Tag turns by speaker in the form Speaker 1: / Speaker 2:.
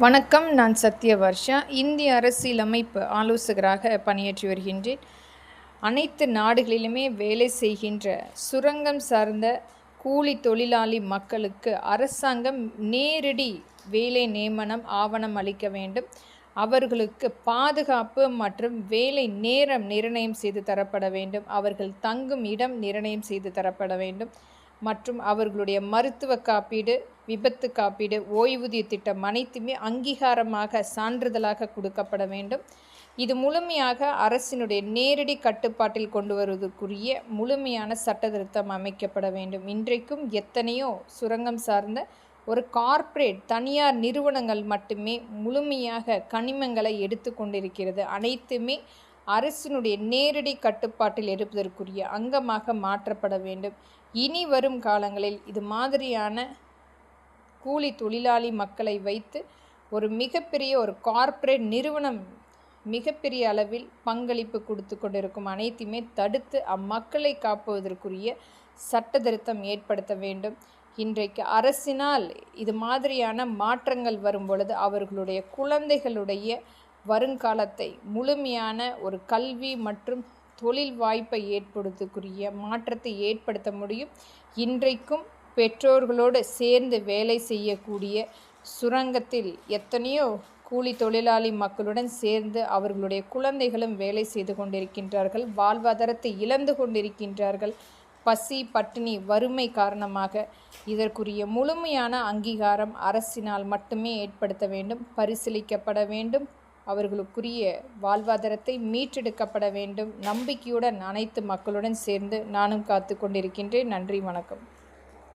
Speaker 1: வணக்கம். நான் சத்யவர்ஷா. இந்திய அரசியலமைப்பு ஆலோசகராக பணியாற்றி வருகின்றேன். அனைத்து நாடுகளிலுமே வேலை செய்கின்ற சுரங்கம் சார்ந்த கூலி தொழிலாளி மக்களுக்கு அரசாங்கம் நேரடி வேலை நியமனம் ஆவணம் அளிக்க வேண்டும். அவர்களுக்கு பாதுகாப்பு மற்றும் வேலை நேரம் நிர்ணயம் செய்து தரப்பட வேண்டும். அவர்கள் தங்கும் இடம் நிர்ணயம் செய்து தரப்பட வேண்டும். மற்றும் அவர்களுடைய மருத்துவ காப்பீடு, விபத்து காப்பீடு, ஓய்வூதிய திட்டம் அனைத்துமே அங்கீகாரமாக சான்றிதழாக கொடுக்கப்பட வேண்டும். இது முழுமையாக அரசினுடைய நேரடி கட்டுப்பாட்டில் கொண்டு வருவதற்குரிய முழுமையான சட்ட திருத்தம் அமைக்கப்பட வேண்டும். இன்றைக்கும் எத்தனையோ சுரங்கம் சார்ந்த ஒரு கார்ப்பரேட் தனியார் நிறுவனங்கள் மட்டுமே முழுமையாக கனிமங்களை எடுத்து கொண்டிருக்கிறது. அனைத்துமே அரசினுடைய நேரடி கட்டுப்பாட்டில் இருப்பதற்குரிய அங்கமாக மாற்றப்பட வேண்டும். இனி வரும் காலங்களில் இது மாதிரியான கூலி தொழிலாளி மக்களை வைத்து ஒரு மிகப்பெரிய ஒரு கார்ப்பரேட் நிறுவனம் மிகப்பெரிய அளவில் பங்களிப்பு கொடுத்து கொண்டிருக்கும் அனைத்துமே தடுத்து அம்மக்களை காப்பதற்குரிய சட்ட திருத்தம் ஏற்படுத்த வேண்டும். இன்றைக்கு அரசினால் இது மாதிரியான மாற்றங்கள் வரும் பொழுது அவர்களுடைய குழந்தைகளுடைய வருங்காலத்தை முழுமையான ஒரு கல்வி மற்றும் தொழில் வாய்ப்பை ஏற்படுத்தக்கூடிய மாற்றத்தை ஏற்படுத்த முடியும். இன்றைக்கும் பெற்றோர்களோடு சேர்ந்து வேலை செய்யக்கூடிய சுரங்கத்தில் எத்தனையோ கூலி தொழிலாளி மக்களுடன் சேர்ந்து அவர்களுடைய குழந்தைகளும் வேலை செய்து கொண்டிருக்கின்றார்கள். வாழ்வாதாரத்தை இழந்து கொண்டிருக்கின்றார்கள். பசி, பட்டினி, வறுமை காரணமாக இதற்குரிய முழுமையான அங்கீகாரம் அரசினால் மட்டுமே ஏற்படுத்த வேண்டும், பரிசீலிக்கப்பட வேண்டும். அவர்களுக்குரிய வாழ்வாதாரத்தை மீட்டெடுக்கப்பட வேண்டும். நம்பிக்கையுடன் அனைத்து மக்களுடன் சேர்ந்து நானும் காத்து கொண்டிருக்கின்றேன். நன்றி, வணக்கம்.